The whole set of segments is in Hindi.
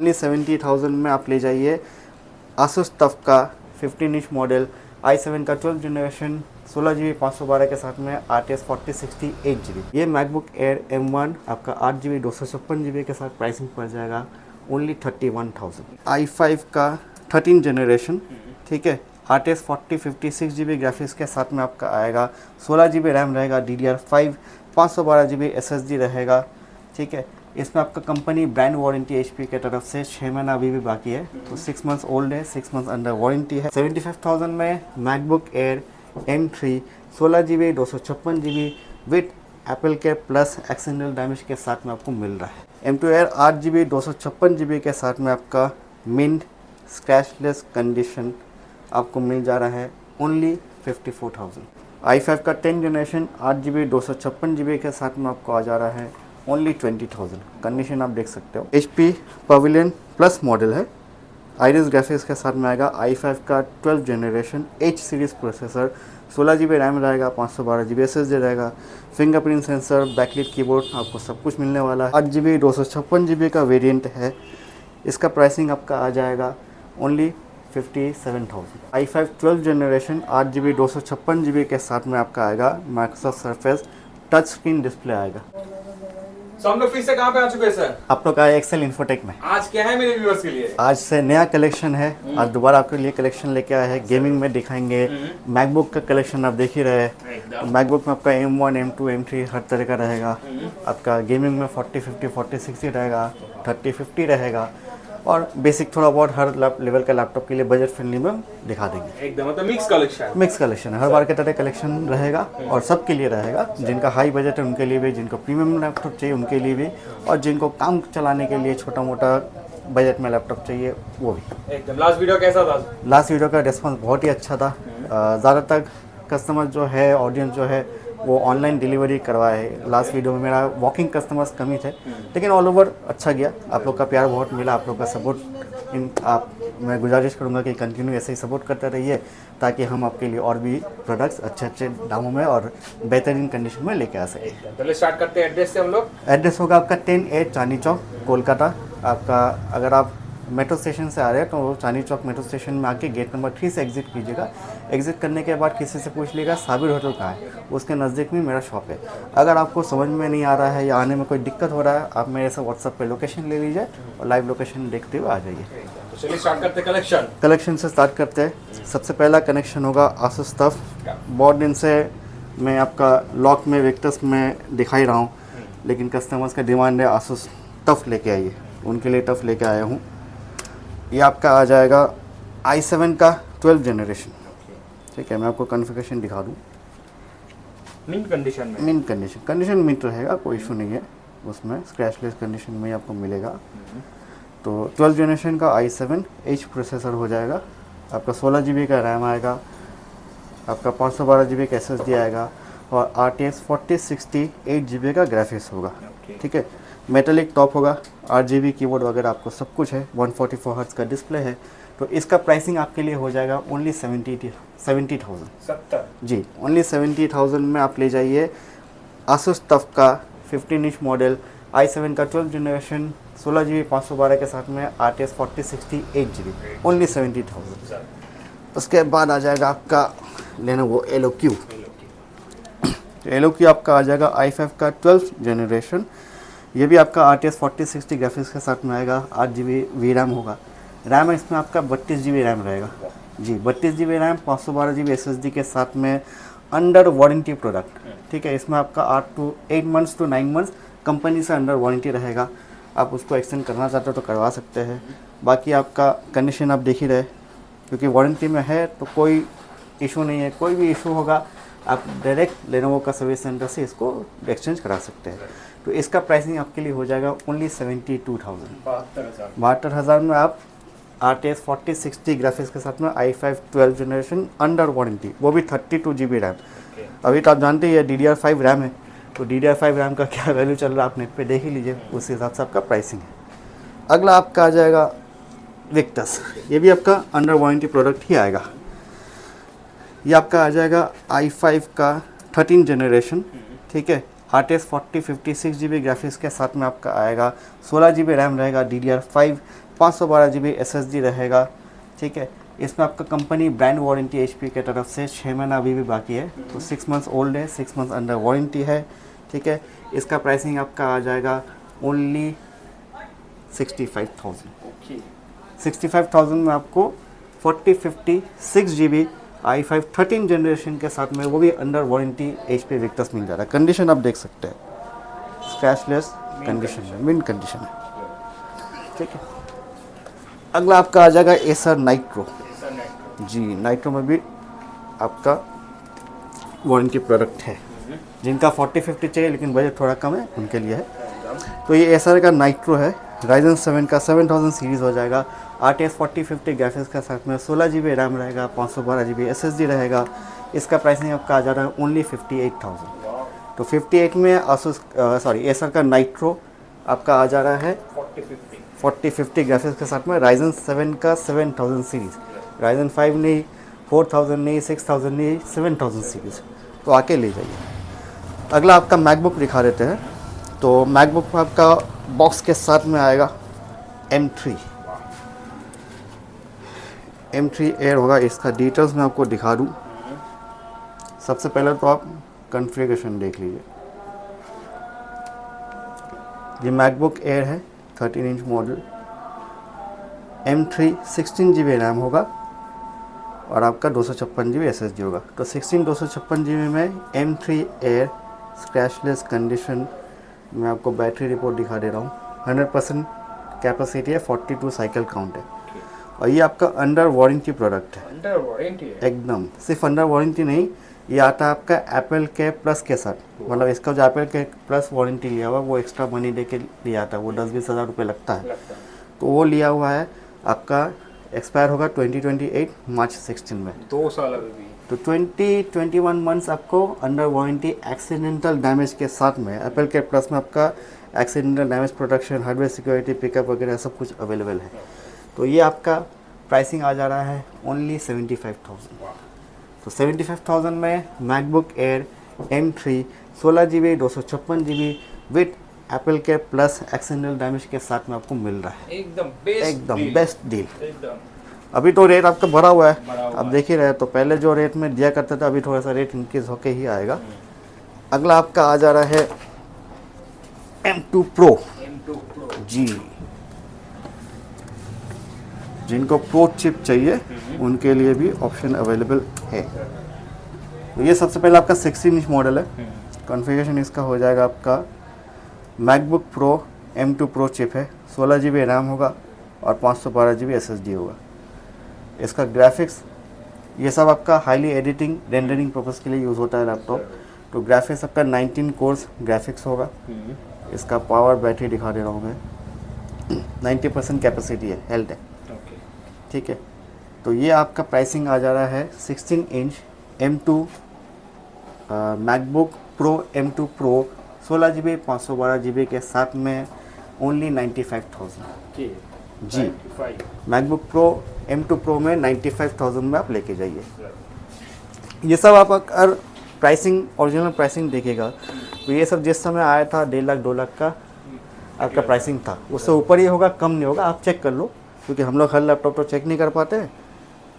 ओनली 70,000 में आप ले जाइए आसूस टफ का 15 इंच मॉडल i7 का 12 जनरेशन 16 GB 512 के साथ में RTS 4060 8 GB। ये मैकबुक एयर M1 आपका 8 GB 256 GB के साथ प्राइसिंग पड़ जाएगा ओनली 31,000। i5 का 13 जनरेशन, ठीक है, RTS 4056 GB ग्राफिक्स के साथ में आपका आएगा। 16 GB रैम रहेगा, DDR5 512 GB SSD रहेगा, ठीक है। इसमें आपका कंपनी ब्रांड वारंटी HP के तरफ से 6 महीना अभी भी बाकी है, तो 6 मंथ्स ओल्ड है, 6 मंथ्स अंडर वारंटी है। 75,000 में MacBook air M3 16 GB 256 GB with Apple के प्लस एक्सटर्नल डैमेज के साथ में आपको मिल रहा है। M2 एयर 8 GB 256 GB के साथ में आपका मिंट स्क्रैचलेस कंडीशन आपको मिल जा रहा है ओनली 54,000। i5 का 10 जनरेशन 8 GB 256 GB के साथ में आपको आ जा रहा है ओनली 20,000। कंडीशन आप देख सकते हो। HP पवेलियन प्लस मॉडल है, आइरिस ग्राफिक्स के साथ में आएगा। i5 का 12 generation H series processor, 16 GB RAM रहेगा, 512 GB SSD रहेगा, फिंगरप्रिंट सेंसर, बैकलिट कीबोर्ड, आपको सब कुछ मिलने वाला है। 8 GB 256 GB का वेरिएंट है। इसका प्राइसिंग आपका आ जाएगा only 57,000। i5 12 generation 8 GB 256 GB के साथ में आपका आएगा। Microsoft surface touch screen display आएगा। हम लोग फिर से कहाँ पे आ चुके हैं सर? आप लोग आए एक्सेल इन्फोटेक में। आज क्या है मेरे व्यूअर्स के लिए? आज से नया कलेक्शन है, आज दोबारा आपके लिए कलेक्शन लेके आया है। गेमिंग में दिखाएंगे। मैकबुक का कलेक्शन आप देख ही रहे हैं। मैकबुक में आपका M1 M2 M3 हर तरह का रहेगा। आपका गेमिंग में 4050 4060 रहेगा, 3050 रहेगा, और बेसिक थोड़ा बहुत हर लेवल का लैपटॉप के लिए बजट फ्रेंडली में दिखा देंगे। एकदम मतलब मिक्स कलेक्शन। मिक्स कलेक्शन है, हर बार के तरह कलेक्शन रहेगा और सबके लिए रहेगा। जिनका हाई बजट है उनके लिए भी, जिनको प्रीमियम लैपटॉप चाहिए उनके लिए भी, और जिनको काम चलाने के लिए छोटा मोटा बजट में लैपटॉप चाहिए वो भी। एकदम। लास्ट वीडियो कैसा था? लास्ट वीडियो का रिस्पॉन्स बहुत ही अच्छा था। ज़्यादातर कस्टमर जो है, ऑडियंस जो है, वो ऑनलाइन डिलीवरी करवाए। लास्ट वीडियो में मेरा वॉकिंग कस्टमर्स कम ही थे, लेकिन ऑल ओवर अच्छा गया। आप लोग का प्यार बहुत मिला, आप लोग का सपोर्ट मैं गुजारिश करूंगा कि कंटिन्यू ऐसे ही सपोर्ट करते रहिए, ताकि हम आपके लिए और भी प्रोडक्ट्स अच्छे अच्छे दामों में और बेहतरीन कंडीशन में लेके आ सकें। चलिए स्टार्ट करते हैं एड्रेस से हम लोग। एड्रेस होगा आपका 10A चांदनी चौक, कोलकाता। आपका अगर आप मेट्रो स्टेशन से आ रहे हैं तो चांदनी चौक मेट्रो स्टेशन में आके गेट नंबर 3 से एग्जिट कीजिएगा। एग्जिट करने के बाद किसी से पूछ लीजिएगा साबिर होटल कहाँ है, उसके नज़दीक में मेरा शॉप है। अगर आपको समझ में नहीं आ रहा है या आने में कोई दिक्कत हो रहा है, आप मेरे से व्हाट्सएप पे लोकेशन ले लीजिए और लाइव लोकेशन देखते हुए आ जाइए। तो चलिए स्टार्ट करते हैं कलेक्शन। कलेक्शन से स्टार्ट करते हैं। सबसे पहला कनेक्शन होगा आसूस टफ। बहुत दिन से मैं आपका लॉक में विक्टर्स में दिखाई रहा हूँ, लेकिन कस्टमर्स का डिमांड है आसूस टफ लेके आइए, उनके लिए टफ लेके आया हूँ। ये आपका आ जाएगा i7 का 12 जनरेशन, ठीक है। मैं आपको कॉन्फ़िगरेशन दिखा दूँ। मिंट कंडीशन में। मिंट कंडीशन मिंट रहेगा, कोई इशू नहीं है उसमें, स्क्रैचलेस कंडीशन में आपको मिलेगा। तो 12 जनरेशन का i7 H प्रोसेसर हो जाएगा। आपका 16 GB का रैम आएगा, आपका 512 GB का SSD आएगा, और RTS 4060 8 GB का ग्राफिक्स होगा, ठीक है। मेटालिक टॉप होगा, 8 GB कीबोर्ड वगैरह आपको सब कुछ है। 144 हर्ट्ज का डिस्प्ले है। तो इसका प्राइसिंग आपके लिए हो जाएगा ओनली 70,000 जी। ओनली 70,000 में आप ले जाइए आसूस टफ का 15 इंच मॉडल i7 का 12 जनरेशन 16 GB 512 के साथ में RTS 4060 8 GB, ओनली 70,000। उसके बाद आ जाएगा आपका लेनोवो एलोक्यू। एलोक्यू आपका आ जाएगा i5 का 12 जनरेशन। ये भी आपका RTS 4060 ग्राफिक्स के साथ में आएगा। 8 GB VRAM होगा। रैम इसमें आपका 32 GB रैम रहेगा जी। 32 GB रैम, 512 GB SSD के साथ में अंडर वारंटी प्रोडक्ट, ठीक है। इसमें आपका 8 मंथ्स टू 9 मंथ्स कंपनी से अंडर वारंटी रहेगा। आप उसको एक्सटेंड करना चाहते हो तो करवा सकते हैं। बाकी आपका कंडीशन आप देख ही रहे, क्योंकि वारंटी में है तो कोई इशू नहीं है। कोई भी इशू होगा आप डायरेक्ट लेनोवो का सर्विस सेंटर से इसको एक्सचेंज करा सकते हैं। तो इसका प्राइसिंग आपके लिए हो जाएगा ओनली 72,000। 72,000 में आप RTS 4060 ग्राफिक्स के साथ में i5 12 जनरेशन अंडर वारंटी, वो भी 32 GB रैम। अभी तो आप जानते ही है DDR5 रैम है, तो DDR5 रैम का क्या वैल्यू चल रहा है आप नेट पे देख ही लीजिए, उस हिसाब से आपका प्राइसिंग है। अगला आपका आ जाएगा विक्टस। ये भी आपका अंडर वारंटी प्रोडक्ट ही आएगा। ये आपका आ जाएगा i5 का 13 जनरेशन, ठीक है। RTS 4056 GB ग्राफिक्स के साथ में आपका आएगा। 16 GB रैम रहेगा, DDR5 512 GB SSD रहेगा, ठीक है। इसमें आपका कंपनी ब्रांड वारंटी HP के तरफ से 6 महीना अभी भी बाकी है, तो 6 मंथ्स ओल्ड है, 6 मंथ्स अंडर वारंटी है, ठीक है। इसका प्राइसिंग आपका आ जाएगा ओनली 65,000। ओके 65,000 में आपको 4056 GB i5 13 जनरेशन के साथ में, वो भी अंडर वारंटी HP विक्टस मिल जा रहा है। कंडीशन आप देख सकते हैं, स्क्रैचलेस कंडीशन में, मिंट कंडीशन है, ठीक है। अगला आपका आ जाएगा एसर नाइट्रो। जी, नाइट्रो में भी आपका वारंटी प्रोडक्ट है। जिनका 4050 चाहिए लेकिन बजट थोड़ा कम है, उनके लिए है। तो ये एसर का नाइट्रो है, राइजन 7 का 7000 सीरीज़ हो जाएगा, RTS 4050 ग्राफिक्स के साथ में, 16 GB रैम रहेगा, 512 GB SSD रहेगा। इसका प्राइसिंग आपका आ जा रहा है ओनली 58,000। तो 58 में एसर का नाइट्रो आपका आ जा रहा है 4050 ग्राफिक्स के साथ में, राइजन 7 का 7000 सीरीज़, राइजन 5 नहीं, 4000 नहीं, 6000 नहीं, 7000 सीरीज़। तो आके ले जाइए। अगला आपका मैकबुक दिखा देते हैं। तो मैकबुक आपका बॉक्स के साथ में आएगा M3 एयर होगा। इसका डिटेल्स मैं आपको दिखा दूँ। सबसे पहले तो आप कॉन्फ़िगरेशन देख लीजिए। ये मैकबुक एयर है, 13 inch model, M3 16 GB RAM होगा और आपका 256 GB SSD होगा। तो 256 GB में M3 एयर स्क्रैचलेस कंडीशन में आपको बैटरी रिपोर्ट दिखा दे रहा हूँ। 100% कैपेसिटी है, 42 साइकिल काउंट है और ये आपका अंडर वारंटी प्रोडक्ट है। अंडर वारंटी है एकदम, सिर्फ अंडर वारंटी नहीं, ये आता है आपका एप्पल के प्लस के साथ। मतलब इसका जो एप्पल के प्लस वारंटी लिया हुआ वो एक्स्ट्रा मनी दे के लिया आता है, वो 10-20 हज़ार रुपये लगता है। तो वो लिया हुआ है आपका, एक्सपायर होगा 2028 मार्च 16 में। 2 साल अभी भी। तो 21 मंथ्स आपको अंडर वारंटी एक्सीडेंटल डैमेज के साथ में, एप्पल के प्लस में आपका accidental damage protection, hardware security, pickup वगैरह सब कुछ अवेलेबल है। तो ये आपका प्राइसिंग आ जा रहा है ओनली 75,000। तो 75,000 में MacBook air M3 16 GB 256 GB with Apple के प्लस एक्सीडेंटल डैमेज के साथ में आपको मिल रहा है। एकदम बेस्ट डील। अभी तो रेट आपका बढ़ा हुआ है, अब देख ही रहे, तो पहले जो रेट में दिया करता था अभी थोड़ा सा रेट इंक्रीज होके ही आएगा। अगला आपका आ जा रहा है M2 Pro। जी, जिनको प्रो चिप चाहिए उनके लिए भी ऑप्शन अवेलेबल है। तो ये सबसे पहले आपका 16 इंच मॉडल है। कॉन्फ़िगरेशन इसका हो जाएगा आपका MacBook pro M2 Pro chip है, 16 GB रैम होगा और 512 GB SSD होगा। इसका ग्राफिक्स ये सब आपका हाईली एडिटिंग रेंडरिंग पर्पज़ के लिए यूज़ होता है लैपटॉप। तो ग्राफिक्स आपका 19 कोर्स ग्राफिक्स होगा। इसका पावर बैटरी दिखा दे रहा हूँ मैं, 90% कैपेसिटी है, हेल्थ है, ठीक है। तो ये आपका प्राइसिंग आ जा रहा है 16 inch M2 MacBook pro M2 Pro 16 GB 512 GB के साथ में ओनली 95,000। जी, मैकबुक प्रो M2 Pro में 95,000 में आप लेके जाइए। ये सब आप अगर प्राइसिंग, ओरिजिनल प्राइसिंग देखेगा तो ये सब जिस समय आया था 1.5 लाख 2 लाख का आपका प्राइसिंग था, उससे ऊपर ही होगा, कम नहीं होगा। आप चेक कर लो, क्योंकि हम लोग हर लैपटॉप तो चेक नहीं कर पाते हैं,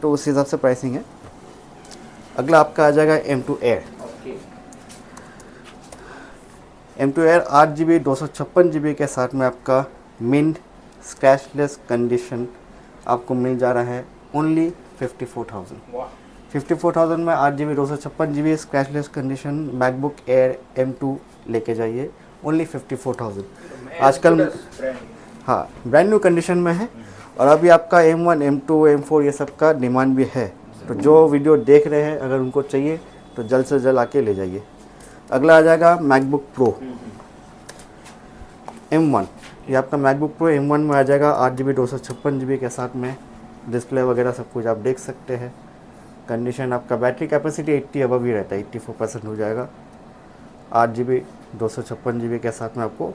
तो उस हिसाब से प्राइसिंग है। अगला आपका आ जाएगा M2 Air। M2 Air 8 GB 256 GB के साथ में आपका मिंट स्क्रैचलेस कंडीशन आपको मिल जा रहा है ओनली 54,000। 54,000 में 8 GB 256 GB scratchless condition MacBook air M2 लेके जाइए, ओनली 54,000। आजकल हाँ ब्रांड न्यू कंडीशन में है और अभी आपका M1 M2 M4 ये सब का डिमांड भी है। तो जो वीडियो देख रहे हैं अगर उनको चाहिए तो जल्द से जल्द आके ले जाइए। अगला आ जाएगा मैकबुक प्रो M1। ये आपका मैकबुक प्रो M1 में आ जाएगा 8 GB 256 GB के साथ में, डिस्प्ले वगैरह सब कुछ आप देख सकते हैं। कंडीशन आपका बैटरी कैपेसिटी 80 अबव ही रहता है, 84% हो जाएगा। 8 GB 256 GB के साथ में आपको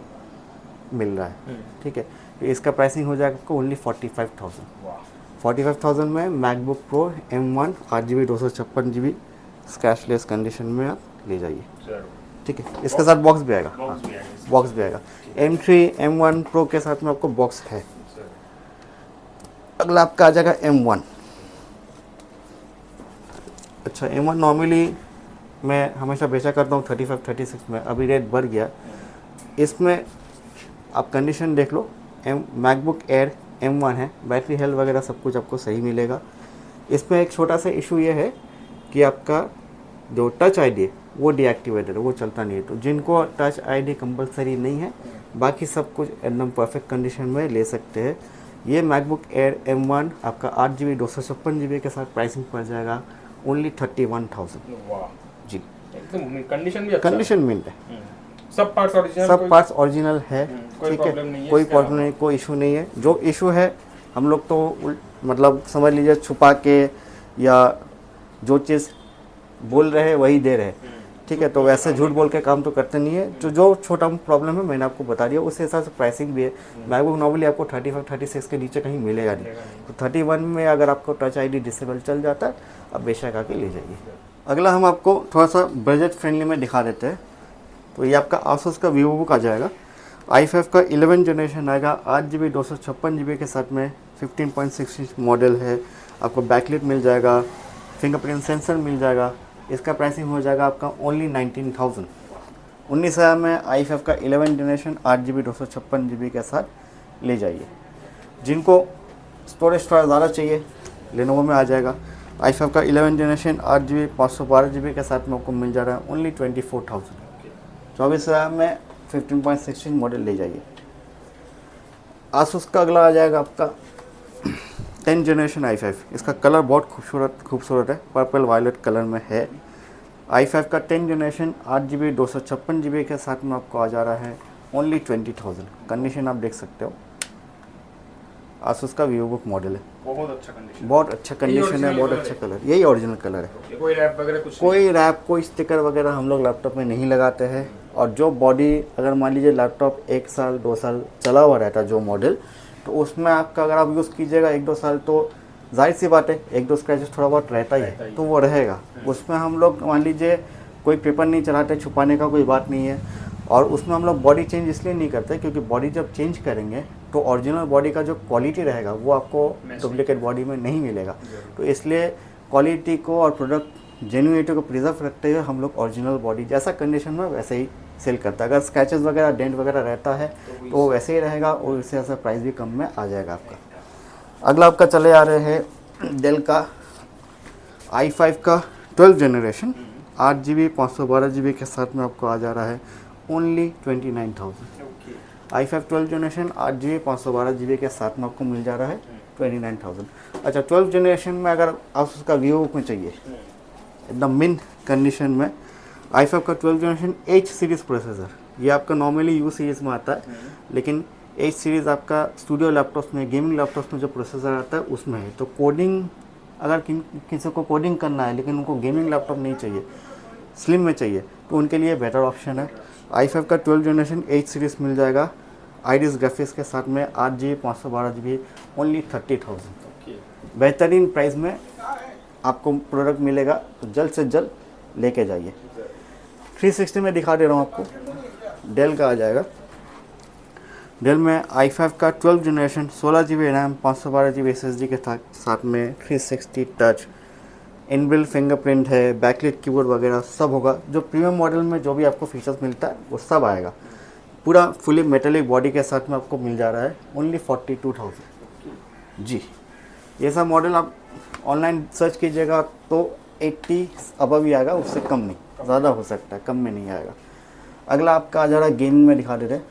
मिल रहा है, ठीक है। तो इसका प्राइसिंग हो जाएगा आपको ओनली 45,000। 45,000 में MacBook pro M1 8 GB 256 GB scratchless condition में आप ले जाइए, ठीक है। इसके साथ बॉक्स भी आएगा, बॉक्स भी आएगा। M3 M1 Pro के साथ में आपको बॉक्स है। अगला आपका आ जाएगा M1। अच्छा, M1 नॉर्मली मैं हमेशा बेचा करता हूँ 35 36 में, अभी रेट बढ़ गया। इसमें आप कंडीशन देख लो, मैकबुक एयर M1 है, बैटरी हेल्थ वगैरह सब कुछ आपको सही मिलेगा। इसमें एक छोटा सा इशू ये है कि आपका जो टच आईडी है वो डीएक्टिवेटेड है, वो चलता नहीं है। तो जिनको टच आईडी कंपलसरी नहीं है, बाकी सब कुछ एकदम परफेक्ट कंडीशन में ले सकते हैं। ये मैकबुक एयर M1 आपका 8GB 256GB के साथ प्राइसिंग पड़ जाएगा ओनली 31,000। वाह जी, एकदम कंडीशन भी अच्छा कंडीशन मिनट है, सब पार्ट्स ओरिजिनल, सब पार्ट्स ओरिजिनल है। कोई ठीक प्रॉब्लम है, नहीं है, कोई इसके प्रॉब्लम नहीं, कोई इशू नहीं है। जो इशू है हम लोग तो मतलब समझ लीजिए छुपा के या जो चीज़ बोल रहे हैं वही दे रहे हैं। ठीक है, तो वैसे झूठ बोल के काम तो करते नहीं है। जो छोटा प्रॉब्लम है मैंने आपको बता दिया, उस हिसाब से प्राइसिंग भी है। मैकबुक नॉर्मली आपको 35 36 के नीचे कहीं मिलेगा नहीं। तो 31 में अगर आपको टच आईडी डिसेबल चल जाता है, आप बेशक आके ले जाइए। अगला हम आपको थोड़ा सा बजट फ्रेंडली में दिखा देते हैं। तो ये आपका आसूस का वीवो बुक आ जाएगा, i5 का 11 जनरेशन आएगा, 8GB 256GB के साथ में 15.6 इंच मॉडल है। आपको बैकलिट मिल जाएगा, फिंगरप्रिंट सेंसर मिल जाएगा। इसका प्राइसिंग हो जाएगा आपका ओनली 19,000। 19,000 में i5 का 11 जनरेशन 8GB 256GB के साथ ले जाइए। जिनको स्टोरेज थोड़ा ज़्यादा चाहिए, लेनोवो में आ जाएगा। i5 का 11 जनरेशन 8GB 512GB के साथ में आपको मिल जा रहा है ओनली 24,000। 24,000 में 15.16 मॉडल ले जाइए। आसूस का अगला आ जाएगा आपका 10 जनरेशन i5। इसका कलर बहुत खूबसूरत है, पर्पल वायलेट कलर में है। i5 का 10 जनरेशन 8GB 256GB के साथ में आपको आ जा रहा है ओनली 20,000। कंडीशन आप देख सकते हो, आसूस का वीवो बुक मॉडल है, बहुत अच्छा कंडीशन, बहुत अच्छा कंडीशन है, बहुत अच्छा कलर, यही ओरिजिनल कलर है। कोई रैप वगैरह कुछ कोई रैप, कोई स्टिकर वगैरह हम लोग लैपटॉप में नहीं लगाते हैं। और जो बॉडी, अगर मान लीजिए लैपटॉप 1 साल 2 साल चला हुआ रहता है जो मॉडल, तो उसमें आपका अगर आप यूज़ कीजिएगा 1-2 साल, तो जाहिर सी बात है 1-2 स्क्रैचेस थोड़ा बहुत रहता ही है, तो वो रहेगा। उसमें हम लोग मान लीजिए कोई पेपर नहीं चलाते, छुपाने का कोई बात नहीं है। और उसमें हम लोग बॉडी चेंज इसलिए नहीं करते क्योंकि बॉडी जब चेंज करेंगे तो ओरिजिनल बॉडी का जो क्वालिटी रहेगा वो आपको डुप्लीकेट बॉडी में नहीं मिलेगा। तो इसलिए क्वालिटी को और प्रोडक्ट जेन्युइनिटी को प्रिजर्व रखते हुए हम लोग ओरिजिनल बॉडी जैसा कंडीशन में वैसे ही सेल करता है। अगर स्क्रैचेस वगैरह, डेंट वगैरह रहता है तो वो वैसे ही रहेगा और इससे ऐसा प्राइस भी कम में आ जाएगा आपका। अगला आपका चले आ रहे हैं डेल का i5 का 12 जनरेशन 8GB 512GB के साथ में आपको आ जा रहा है only 29,000। i5 12 generation 8GB 512GB के साथ में आपको मिल जा रहा है 29,000। अच्छा, 12 जनरेशन में अगर आप उसका वीवो बुक में चाहिए एकदम मिन कंडीशन में, i5 का 12 जनरेशन H सीरीज़ प्रोसेसर, ये आपका नॉर्मली U सीरीज़ में आता है, लेकिन H सीरीज़ आपका स्टूडियो लैपटॉप्स में, गेमिंग लैपटॉप्स में जो प्रोसेसर आता है उसमें है। तो कोडिंग, अगर किसी को कोडिंग करना है लेकिन उनको गेमिंग लैपटॉप नहीं चाहिए, स्लिम में चाहिए, तो उनके लिए बेटर ऑप्शन है। i5 का 12 जनरेशन H सीरीज़ मिल जाएगा आइरिस ग्राफिक्स के साथ में 8GB 512GB ओनली 30,000। बेहतरीन प्राइस में आपको प्रोडक्ट मिलेगा, तो जल्द से जल्द लेके जाइए। 360 में दिखा दे रहा हूँ आपको, डेल का आ जाएगा। डेल में i5 का 12 generation 16GB RAM 512GB SSD के साथ में 360 टच, इनबिल्ट फिंगरप्रिंट है, बैकलिट कीबोर्ड वगैरह सब होगा। जो प्रीमियम मॉडल में जो भी आपको फीचर्स मिलता है वो सब आएगा। पूरा फुली मेटेलिक बॉडी के साथ में आपको मिल जा रहा है ओनली 42,000। जी, ये सब मॉडल आप ऑनलाइन सर्च कीजिएगा तो 80 अबव ही आएगा, उससे कम नहीं, ज़्यादा हो सकता है, कम में नहीं आएगा। अगला आपका आ जा रहा है गेमिंग में दिखा देते हैं।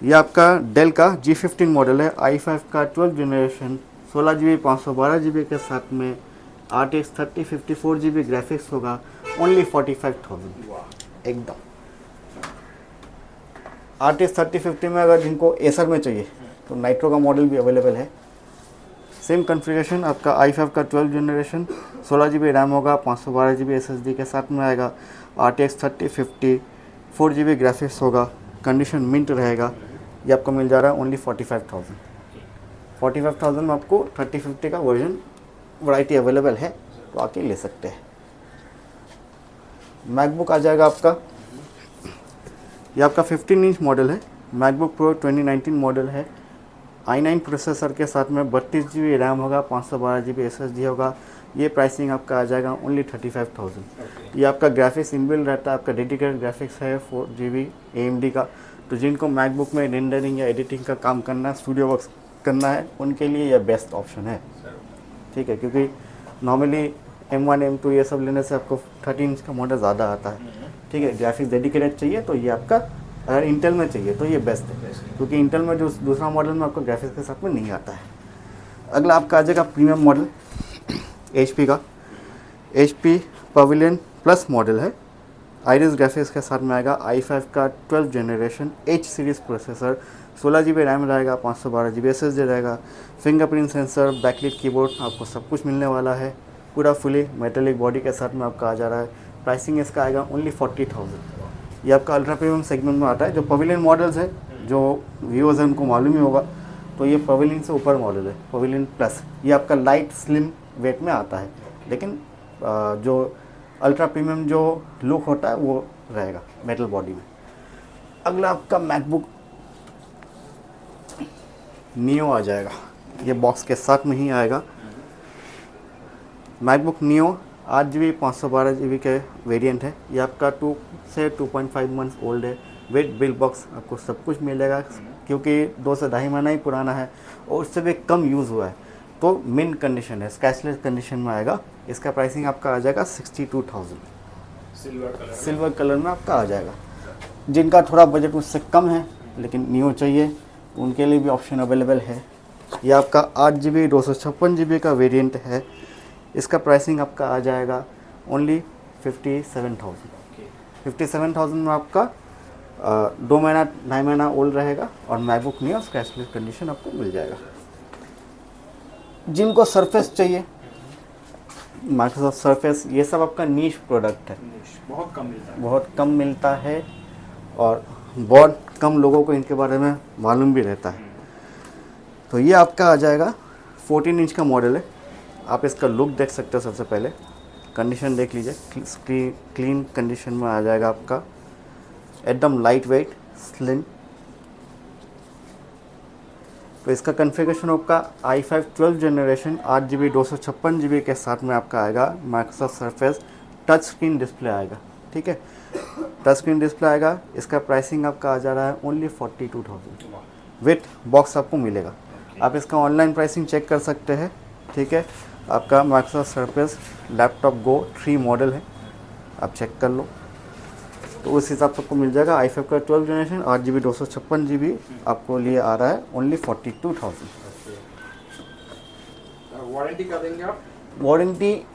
ये आपका डेल का G15 मॉडल है, i5 का 12 जनरेशन 16GB 512GB के साथ में RTX 3054GB ग्राफिक्स होगा ओनली 45,000 एकदम। RTX 3050 में अगर जिनको एसर में चाहिए तो नाइट्रो का मॉडल भी अवेलेबल है। सेम कॉन्फ़िगरेशन आपका i5 का 12 जनरेशन 16GB रैम होगा, 512GB SSD के साथ में आएगा, RTX 3050 4GB ग्राफिक्स होगा, कंडीशन मिंट रहेगा। ये आपको मिल जा रहा है ओनली 45,000। 45,000 में आपको 3050 का वर्जन वैरायटी अवेलेबल है, तो आके ले सकते हैं। मैकबुक आ जाएगा आपका, ये आपका 15 इंच मॉडल है, मैकबुक प्रो 2019 मॉडल है, i9 प्रोसेसर के साथ में 32 GB रैम होगा, 512 GB SSD होगा। ये प्राइसिंग आपका आ जाएगा ओनली 35,000। ये आपका ग्राफिक्स इनबिल्ट रहता है, आपका डेडिकेटेड ग्राफिक्स है 4 GB AMD का। तो जिनको मैकबुक में रेंडरिंग या एडिटिंग का काम करना है, स्टूडियो वर्क करना है, उनके लिए यह बेस्ट ऑप्शन है। ठीक है, क्योंकि नॉर्मली M1 M2 ये सब लेने से आपको 13 इंच का मॉडल ज़्यादा आता है। ठीक है, ग्राफिक्स डेडिकेटेड चाहिए तो ये आपका, अगर इंटेल में चाहिए तो ये बेस्ट है, क्योंकि इंटेल में जो दूसरा मॉडल में आपको ग्राफिक्स के साथ में नहीं आता है। अगला आपका आ जाएगा प्रीमियम मॉडल HP का। HP पवेलियन प्लस मॉडल है, आइरिस ग्राफिक्स के साथ में आएगा। i5 का 12th generation H series processor, 16 GB RAM रहेगा, 512 GB SSD रहेगा। फिंगरप्रिंट सेंसर, बैकलिट कीबोर्ड, आपको सब कुछ मिलने वाला है। पूरा फुली मेटेलिक बॉडी के साथ में आपका आ जा रहा है। प्राइसिंग इसका आएगा ओनली 40,000। ये आपका अल्ट्रा प्रीमियम सेगमेंट में आता है। जो पवेलियन मॉडल्स है, जो व्यूअर्स हैं उनको मालूम ही होगा, तो ये पवेलियन से ऊपर मॉडल है, पवेलियन प्लस। ये आपका लाइट स्लिम वेट में आता है, लेकिन जो अल्ट्रा प्रीमियम जो लुक होता है वो रहेगा मेटल बॉडी में। अगला आपका मैकबुक नियो आ जाएगा, ये बॉक्स के साथ में ही आएगा। मैकबुक नियो 8 GB 512 GB के वेरिएंट है। ये आपका 2 से 2.5 मंथ्स ओल्ड है। विद बिल बॉक्स आपको सब कुछ मिलेगा, क्योंकि 2 से 2.5 महीना ही पुराना है और उससे भी कम यूज़ हुआ है, तो मिन कंडीशन है, स्क्रैचलेस कंडीशन में आएगा। इसका प्राइसिंग आपका आ जाएगा 62,000। सिल्वर कलर में आपका आ जाएगा। जिनका थोड़ा बजट उससे कम है लेकिन नियो चाहिए, उनके लिए भी ऑप्शन अवेलेबल है। ये आपका 8 GB 256 GB का वेरिएंट है। इसका प्राइसिंग आपका आ जाएगा ओनली 57,000। 57,000 में आपका 2 महीना 2.5 महीना ओल्ड रहेगा और मैकबुक नियो स्क्रैचलेस कंडीशन आपको मिल जाएगा। जिनको सरफेस चाहिए, माइक्रोसॉफ्ट सरफेस, ये सब आपका नीश प्रोडक्ट है, बहुत कम मिलता है और बहुत कम लोगों को इनके बारे में मालूम भी रहता है। तो ये आपका आ जाएगा 14 इंच का मॉडल है। आप इसका लुक देख सकते हो। सबसे पहले कंडीशन देख लीजिए, क्लीन कंडीशन में आ जाएगा आपका, एकदम लाइट वेट स्लिम। तो इसका कॉन्फ़िगरेशन आपका i5 12th generation 8 GB 256 GB के साथ में आपका आएगा। Microsoft surface touch screen display आएगा। ठीक है, टच स्क्रीन डिस्प्ले आएगा। इसका प्राइसिंग आपका आ जा रहा है ओनली 42,000। विथ बॉक्स आपको मिलेगा। आप इसका ऑनलाइन प्राइसिंग चेक कर सकते हैं। ठीक है, आपका माइक्रोसॉफ्ट सरफेस लैपटॉप गो 3 मॉडल है, आप चेक कर लो, तो उस हिसाब से आपको मिल जाएगा। i5 का 12th जनरेशन 8 GB 256 GB आपको लिए आ रहा है ओनली 42,000। वारंटी क्या देंगे आप? वारंटी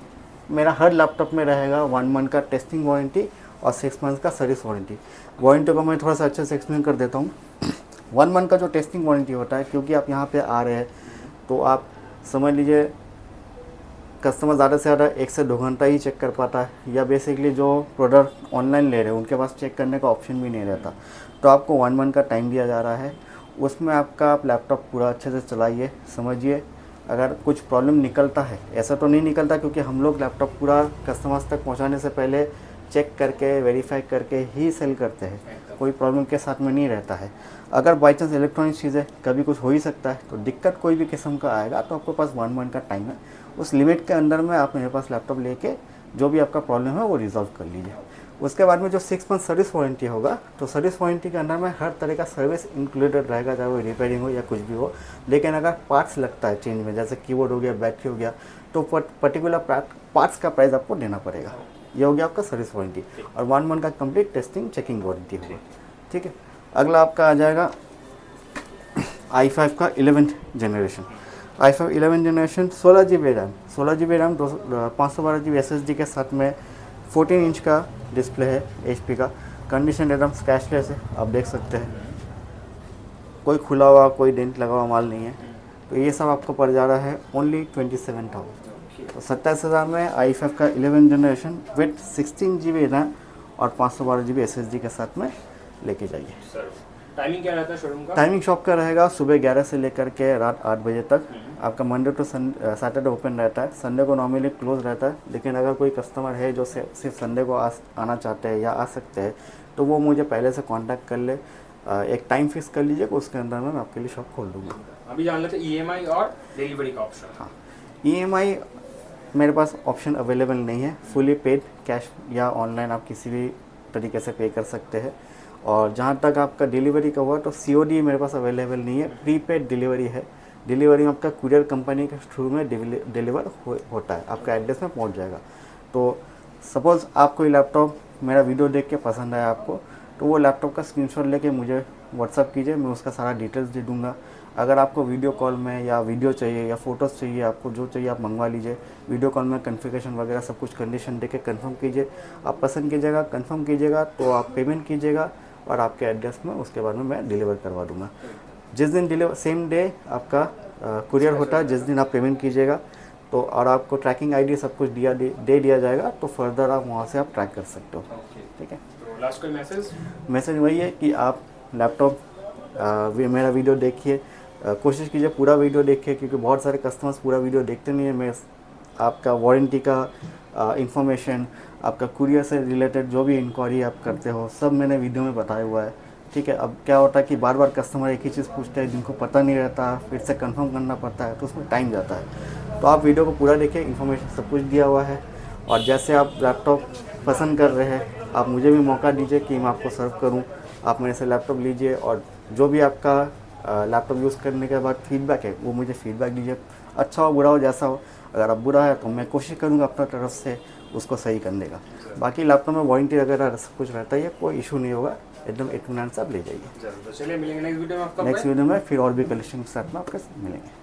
मेरा हर लैपटॉप में रहेगा 1 मंथ का टेस्टिंग वारंटी और 6 मंथ का सर्विस वारंटी। वारंटी को मैं थोड़ा सा अच्छे से एक्सप्लेन कर देता हूँ। 1 मंथ का जो टेस्टिंग वारंटी होता है, क्योंकि आप यहाँ पे आ रहे हैं तो आप समझ लीजिए कस्टमर ज़्यादा से ज़्यादा 1 से 2 घंटा ही चेक कर पाता है, या बेसिकली जो प्रोडक्ट ऑनलाइन ले रहे हैं उनके पास चेक करने का ऑप्शन भी नहीं रहता। तो आपको 1 मंथ का टाइम दिया जा रहा है। उसमें आपका आप लैपटॉप पूरा अच्छे से चलाइए, समझिए। अगर कुछ प्रॉब्लम निकलता है, ऐसा तो नहीं निकलता, क्योंकि हम लोग लैपटॉप पूरा कस्टमर्स तक पहुँचाने से पहले चेक करके वेरीफाई करके ही सेल करते हैं, कोई प्रॉब्लम के साथ में नहीं रहता है। अगर बाई चांस इलेक्ट्रॉनिक चीज़ें कभी कुछ हो ही सकता है, तो दिक्कत कोई भी किस्म का आएगा तो आपके पास 1 मंथ का टाइम है। उस लिमिट के अंदर में आप मेरे पास लैपटॉप लेके जो भी आपका प्रॉब्लम है वो रिजॉल्व कर लीजिए। उसके बाद में जो 6 मंथ सर्विस वारंटी होगा, तो सर्विस वारंटी के अंदर में हर तरह का सर्विस इंक्लूडेड रहेगा, चाहे वो रिपेयरिंग हो या कुछ भी हो। लेकिन अगर पार्ट्स लगता है चेंज में, जैसे कीबोर्ड हो गया, बैटरी हो गया, तो पर्टिकुलर पार्ट्स का प्राइस आपको देना पड़ेगा। ये हो गया आपका सर्विस वारंटी, और 1 मंथ का कंप्लीट टेस्टिंग चेकिंग वारंटी होगा। ठीक है, अगला आपका आ जाएगा i5 का 11th generation. i5 11th generation 16 GB RAM, 512 GB SSD के साथ में 14 इंच का डिस्प्ले है HP का। कंडीशन एकदम स्क्रैचलेस है, आप देख सकते हैं, कोई खुला हुआ कोई डेंट लगा हुआ माल नहीं है। तो ये सब आपको पड़ जा रहा है ओनली 27,000। तो 27,000 में i5 का 11th generation with 16 GB RAM और 512 GB SSD के साथ में लेके जाइए। टाइमिंग क्या रहता है शोरूम का? टाइमिंग शॉप का रहेगा सुबह 11 से लेकर के रात 8 बजे तक। आपका मंडे टू सैटरडे ओपन रहता है, संडे को नॉर्मली क्लोज रहता है। लेकिन अगर कोई कस्टमर है जो सिर्फ संडे को आना चाहते हैं या आ सकते हैं, तो वो मुझे पहले से कांटेक्ट कर ले। एक टाइम फिक्स कर लीजिएगा, उसके अंदर मैं आपके लिए शॉप खोल दूँगा। अभी जान लेते ईएमआई और डिलीवरी का ऑप्शन। हाँ, ईएमआई मेरे पास ऑप्शन अवेलेबल नहीं है, फुली पेड कैश या ऑनलाइन आप किसी भी तरीके से पे कर सकते हैं। और जहाँ तक आपका डिलीवरी का हुआ तो सीओडी मेरे पास अवेलेबल नहीं है, प्रीपेड डिलीवरी है। डिलीवरी में आपका कुरियर कंपनी के थ्रू में डिलीवर होता है, आपका एड्रेस में पहुँच जाएगा। तो सपोज़ आपको ये लैपटॉप मेरा वीडियो देख के पसंद आया आपको, तो वो लैपटॉप का स्क्रीनशॉट लेके मुझे व्हाट्सअप कीजिए, मैं उसका सारा डिटेल्स दे दूँगा। अगर आपको वीडियो कॉल में या वीडियो चाहिए या फ़ोटोज़ चाहिए, आपको जो चाहिए आप मंगवा लीजिए। वीडियो कॉल में कॉन्फ़िगरेशन वगैरह सब कुछ कंडीशन देके कंफर्म कीजिए। आप पसंद कीजिएगा, कंफर्म कीजिएगा तो आप पेमेंट कीजिएगा और आपके एड्रेस में उसके बाद में मैं डिलीवर करवा दूँगा। जिस दिन डिलीवर सेम डे आपका कुरियर होता है, जिस दिन आप पेमेंट कीजिएगा तो और आपको ट्रैकिंग आईडी सब कुछ दे दिया जाएगा, तो फर्दर आप वहाँ से आप ट्रैक कर सकते हो। ठीक है, तो लास्ट कोई मैसेज वही है कि आप लैपटॉप मेरा वीडियो देखिए, कोशिश कीजिए पूरा वीडियो देखिए, क्योंकि बहुत सारे कस्टमर्स पूरा वीडियो देखते नहीं है। मैं आपका वारंटी का इंफॉर्मेशन, आपका कुरियर से रिलेटेड जो भी इंक्वायरी आप करते हो, सब मैंने वीडियो में बताया हुआ है। ठीक है, अब क्या होता है कि बार बार कस्टमर एक ही चीज़ पूछते हैं, जिनको पता नहीं रहता, फिर से कंफर्म करना पड़ता है, तो उसमें टाइम जाता है। तो आप वीडियो को पूरा देखिए, इन्फॉर्मेशन सब कुछ दिया हुआ है। और जैसे आप लैपटॉप पसंद कर रहे हैं, आप मुझे भी मौका दीजिए कि मैं आपको सर्व करूं। आप मेरे से लैपटॉप लीजिए और जो भी आपका लैपटॉप यूज़ करने के बाद फीडबैक है वो मुझे फीडबैक दीजिए, अच्छा हो बुरा हो जैसा हो। अगर आप बुरा है तो मैं कोशिश करूँगा अपना तरफ से उसको सही करने का। बाकी लैपटॉप में वारंटी वगैरह सब कुछ रहता ही है, कोई इशू नहीं होगा, एकदम इत्मीनान से आप ले जाइए। चलिए मिलेंगे नेक्स्ट वीडियो में आपका। नेक्स्ट वीडियो में फिर और भी कलेक्शन के साथ में आपके मिलेंगे।